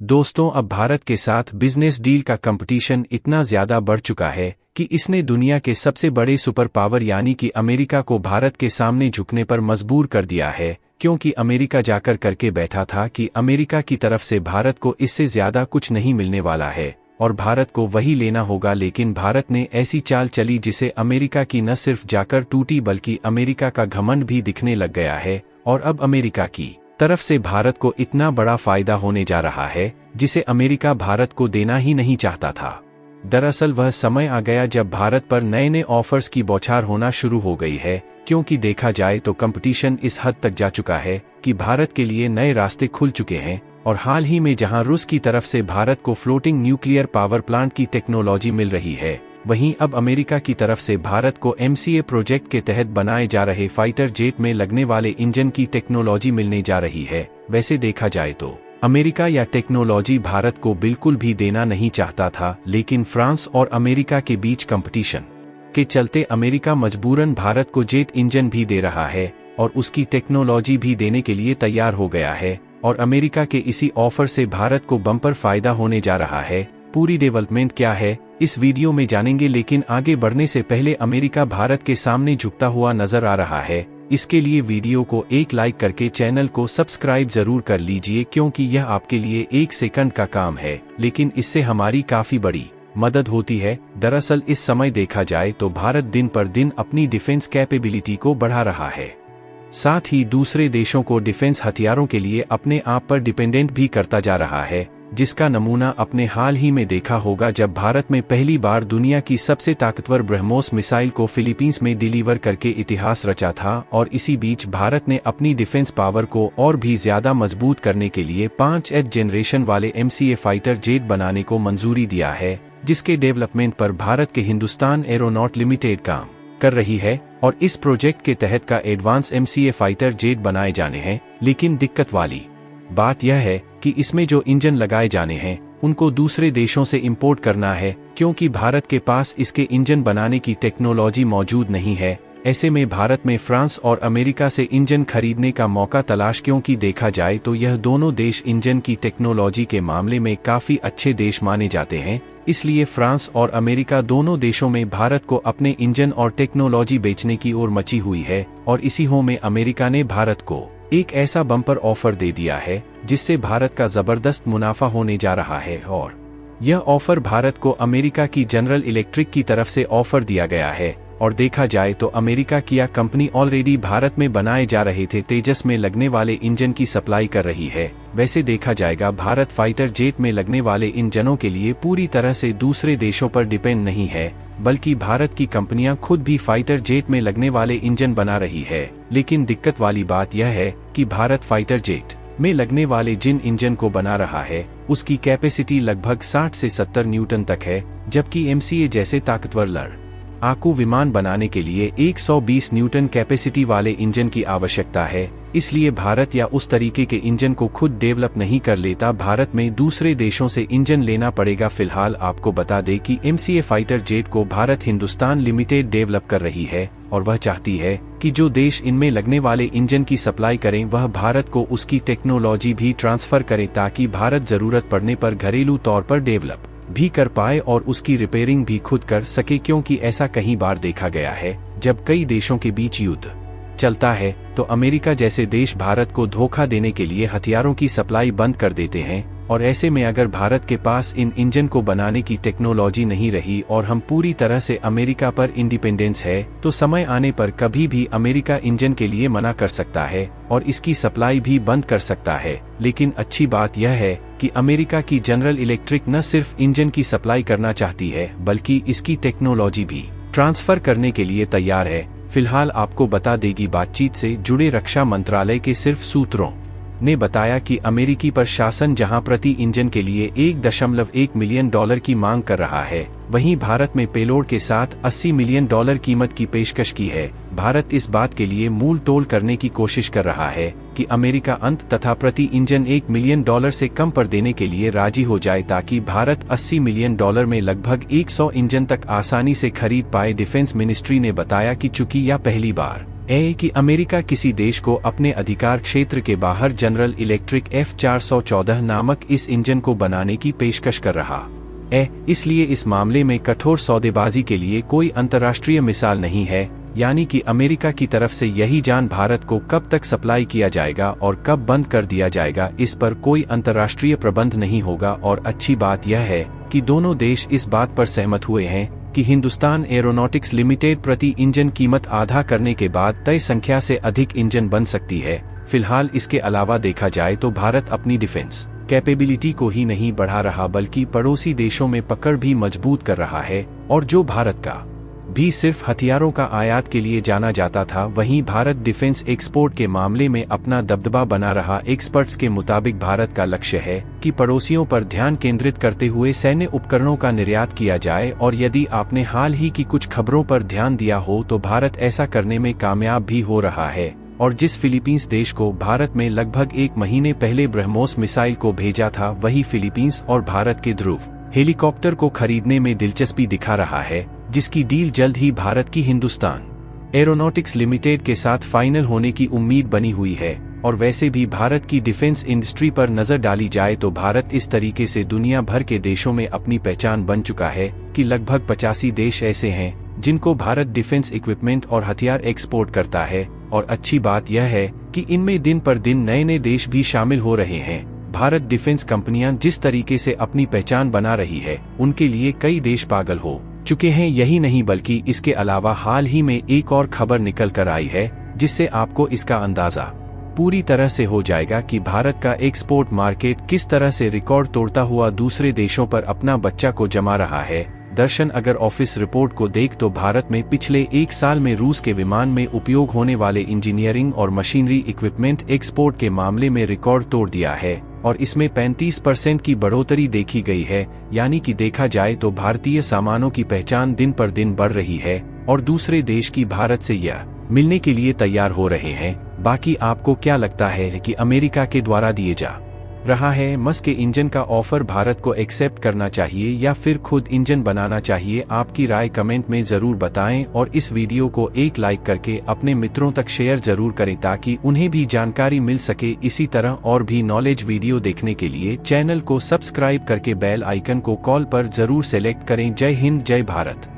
दोस्तों, अब भारत के साथ बिजनेस डील का कंपटीशन इतना ज्यादा बढ़ चुका है कि इसने दुनिया के सबसे बड़े सुपर पावर यानी कि अमेरिका को भारत के सामने झुकने पर मजबूर कर दिया है, क्योंकि अमेरिका जाकर करके बैठा था कि अमेरिका की तरफ से भारत को इससे ज्यादा कुछ नहीं मिलने वाला है और भारत को वही लेना होगा। लेकिन भारत ने ऐसी चाल चली जिसे अमेरिका की न सिर्फ जाकर टूटी बल्कि अमेरिका का घमंड भी दिखने लग गया है और अब अमेरिका की तरफ से भारत को इतना बड़ा फायदा होने जा रहा है जिसे अमेरिका भारत को देना ही नहीं चाहता था। दरअसल वह समय आ गया जब भारत पर नए नए ऑफर्स की बौछार होना शुरू हो गई है, क्योंकि देखा जाए तो कंपटीशन इस हद तक जा चुका है कि भारत के लिए नए रास्ते खुल चुके हैं। और हाल ही में जहां रूस की तरफ से भारत को फ्लोटिंग न्यूक्लियर पावर प्लांट की टेक्नोलॉजी मिल रही है, वहीं अब अमेरिका की तरफ से भारत को MCA प्रोजेक्ट के तहत बनाए जा रहे फाइटर जेट में लगने वाले इंजन की टेक्नोलॉजी मिलने जा रही है। वैसे देखा जाए तो अमेरिका या टेक्नोलॉजी भारत को बिल्कुल भी देना नहीं चाहता था, लेकिन फ्रांस और अमेरिका के बीच कंपटीशन के चलते अमेरिका मजबूरन भारत को जेट इंजन भी दे रहा है और उसकी टेक्नोलॉजी भी देने के लिए तैयार हो गया है। और अमेरिका के इसी ऑफर से भारत को बम्पर फायदा होने जा रहा है। पूरी डेवलपमेंट क्या है इस वीडियो में जानेंगे, लेकिन आगे बढ़ने से पहले अमेरिका भारत के सामने झुकता हुआ नजर आ रहा है। इसके लिए वीडियो को एक लाइक करके चैनल को सब्सक्राइब जरूर कर लीजिए, क्योंकि यह आपके लिए 1 सेकंड का काम है, लेकिन इससे हमारी काफी बड़ी मदद होती है। दरअसल इस समय देखा जाए तो भारत दिन पर दिन अपनी डिफेंस कैपेबिलिटी को बढ़ा रहा है, साथ ही दूसरे देशों को डिफेंस हथियारों के लिए अपने आप पर डिपेंडेंट भी करता जा रहा है, जिसका नमूना अपने हाल ही में देखा होगा जब भारत में पहली बार दुनिया की सबसे ताकतवर ब्रह्मोस मिसाइल को फिलीपींस में डिलीवर करके इतिहास रचा था। और इसी बीच भारत ने अपनी डिफेंस पावर को और भी ज्यादा मजबूत करने के लिए 5th जनरेशन वाले MCA फाइटर जेट बनाने को मंजूरी दिया है, जिसके डेवलपमेंट पर भारत के हिंदुस्तान एरोनॉट लिमिटेड काम कर रही है। और इस प्रोजेक्ट के तहत का एडवांस MCA फाइटर जेट बनाए जाने हैं, लेकिन दिक्कत वाली बात यह है कि इसमें जो इंजन लगाए जाने हैं उनको दूसरे देशों से इंपोर्ट करना है, क्योंकि भारत के पास इसके इंजन बनाने की टेक्नोलॉजी मौजूद नहीं है। ऐसे में भारत में फ्रांस और अमेरिका से इंजन खरीदने का मौका तलाश, क्योंकि देखा जाए तो यह दोनों देश इंजन की टेक्नोलॉजी के मामले में काफी अच्छे देश माने जाते हैं। इसलिए फ्रांस और अमेरिका दोनों देशों में भारत को अपने इंजन और टेक्नोलॉजी बेचने की ओर मची हुई है। और इसी हो में अमेरिका ने भारत को एक ऐसा बम्पर ऑफर दे दिया है जिससे भारत का जबरदस्त मुनाफा होने जा रहा है। और यह ऑफर भारत को अमेरिका की जनरल इलेक्ट्रिक की तरफ से ऑफर दिया गया है। और देखा जाए तो अमेरिका की यह कंपनी ऑलरेडी भारत में बनाए जा रहे थे तेजस में लगने वाले इंजन की सप्लाई कर रही है। वैसे देखा जाएगा भारत फाइटर जेट में लगने वाले इंजनों के लिए पूरी तरह से दूसरे देशों पर डिपेंड नहीं है, बल्कि भारत की कंपनियां खुद भी फाइटर जेट में लगने वाले इंजन बना रही है। लेकिन दिक्कत वाली बात यह है कि भारत फाइटर जेट में लगने वाले जिन इंजन को बना रहा है उसकी कैपेसिटी लगभग 60 से 70 न्यूटन तक है, जबकि MCA जैसे ताकतवर लड़ाकू विमान बनाने के लिए 120 न्यूटन कैपेसिटी वाले इंजन की आवश्यकता है। इसलिए भारत या उस तरीके के इंजन को खुद डेवलप नहीं कर लेता, भारत में दूसरे देशों से इंजन लेना पड़ेगा। फिलहाल आपको बता दें कि MCA फाइटर जेट को भारत हिंदुस्तान लिमिटेड डेवलप कर रही है और वह चाहती है कि जो देश इनमें लगने वाले इंजन की सप्लाई करें वह भारत को उसकी टेक्नोलॉजी भी ट्रांसफर करे, ताकि भारत जरूरत पड़ने पर घरेलू तौर पर डेवलप भी कर पाए और उसकी रिपेयरिंग भी खुद कर सके। क्योंकि ऐसा कई बार देखा गया है जब कई देशों के बीच युद्ध चलता है तो अमेरिका जैसे देश भारत को धोखा देने के लिए हथियारों की सप्लाई बंद कर देते हैं। और ऐसे में अगर भारत के पास इन इंजन को बनाने की टेक्नोलॉजी नहीं रही और हम पूरी तरह से अमेरिका पर इंडिपेंडेंस है, तो समय आने पर कभी भी अमेरिका इंजन के लिए मना कर सकता है और इसकी सप्लाई भी बंद कर सकता है। लेकिन अच्छी बात यह है कि अमेरिका की जनरल इलेक्ट्रिक न सिर्फ इंजन की सप्लाई करना चाहती है, बल्कि इसकी टेक्नोलॉजी भी ट्रांसफर करने के लिए तैयार है। फिलहाल आपको बता देगी बातचीत से जुड़े रक्षा मंत्रालय के सिर्फ सूत्रों ने बताया कि अमेरिकी प्रशासन जहां प्रति इंजन के लिए $1.1 मिलियन की मांग कर रहा है, वहीं भारत में पेलोड के साथ $80 मिलियन कीमत की पेशकश की है। भारत इस बात के लिए मूल तोल करने की कोशिश कर रहा है कि अमेरिका अंत तथा प्रति इंजन $1 मिलियन से कम पर देने के लिए राजी हो जाए, ताकि भारत $80 मिलियन में लगभग 100 इंजन तक आसानी से खरीद पाए। डिफेंस मिनिस्ट्री ने बताया कि चूंकि यह पहली बार कि अमेरिका किसी देश को अपने अधिकार क्षेत्र के बाहर जनरल इलेक्ट्रिक F414 नामक इस इंजन को बनाने की पेशकश कर रहा है। इसलिए इस मामले में कठोर सौदेबाजी के लिए कोई अंतर्राष्ट्रीय मिसाल नहीं है, यानी कि अमेरिका की तरफ से यही जान भारत को कब तक सप्लाई किया जाएगा और कब बंद कर दिया जाएगा, इस पर कोई अंतर्राष्ट्रीय प्रबंध नहीं होगा। और अच्छी बात यह है कि दोनों देश इस बात पर सहमत हुए हैं कि हिंदुस्तान एरोनॉटिक्स लिमिटेड प्रति इंजन कीमत आधा करने के बाद तय संख्या से अधिक इंजन बन सकती है। फिलहाल इसके अलावा देखा जाए तो भारत अपनी डिफेंस कैपेबिलिटी को ही नहीं बढ़ा रहा बल्कि पड़ोसी देशों में पकड़ भी मजबूत कर रहा है। और जो भारत का भी सिर्फ हथियारों का आयात के लिए जाना जाता था, वहीं भारत डिफेंस एक्सपोर्ट के मामले में अपना दबदबा बना रहा। एक्सपर्ट्स के मुताबिक भारत का लक्ष्य है कि पड़ोसियों पर ध्यान केंद्रित करते हुए सैन्य उपकरणों का निर्यात किया जाए। और यदि आपने हाल ही की कुछ खबरों पर ध्यान दिया हो तो भारत ऐसा करने में कामयाब भी हो रहा है। और जिस फिलीपींस देश को भारत में लगभग 1 महीने पहले ब्रह्मोस मिसाइल को भेजा था, वही फिलीपींस और भारत के ध्रुव हेलीकॉप्टर को खरीदने में दिलचस्पी दिखा रहा है, जिसकी डील जल्द ही भारत की हिंदुस्तान एरोनॉटिक्स लिमिटेड के साथ फाइनल होने की उम्मीद बनी हुई है। और वैसे भी भारत की डिफेंस इंडस्ट्री पर नजर डाली जाए तो भारत इस तरीके से दुनिया भर के देशों में अपनी पहचान बन चुका है कि लगभग 85 देश ऐसे हैं जिनको भारत डिफेंस इक्विपमेंट और हथियार एक्सपोर्ट करता है। और अच्छी बात यह है कि इनमें दिन पर दिन नए नए देश भी शामिल हो रहे हैं। भारत डिफेंस कंपनियां जिस तरीके से अपनी पहचान बना रही है, उनके लिए कई देश पागल हो चुके हैं। यही नहीं बल्कि इसके अलावा हाल ही में एक और खबर निकल कर आई है, जिससे आपको इसका अंदाजा पूरी तरह से हो जाएगा कि भारत का एक्सपोर्ट मार्केट किस तरह से रिकॉर्ड तोड़ता हुआ दूसरे देशों पर अपना बच्चा को जमा रहा है। दर्शन, अगर ऑफिस रिपोर्ट को देख तो भारत में पिछले 1 साल में रूस के विमान में उपयोग होने वाले इंजीनियरिंग और मशीनरी इक्विपमेंट एक्सपोर्ट के मामले में रिकॉर्ड तोड़ दिया है और इसमें 35% की बढ़ोतरी देखी गई है। यानी कि देखा जाए तो भारतीय सामानों की पहचान दिन पर दिन बढ़ रही है और दूसरे देश की भारत से यह मिलने के लिए तैयार हो रहे हैं। बाकी आपको क्या लगता है कि अमेरिका के द्वारा दिए जा रहा है मस्क के इंजन का ऑफर भारत को एक्सेप्ट करना चाहिए या फिर खुद इंजन बनाना चाहिए? आपकी राय कमेंट में जरूर बताएं और इस वीडियो को एक लाइक करके अपने मित्रों तक शेयर जरूर करें ताकि उन्हें भी जानकारी मिल सके। इसी तरह और भी नॉलेज वीडियो देखने के लिए चैनल को सब्सक्राइब करके बेल आइकन को कॉल पर जरूर सेलेक्ट करें। जय हिंद, जय भारत।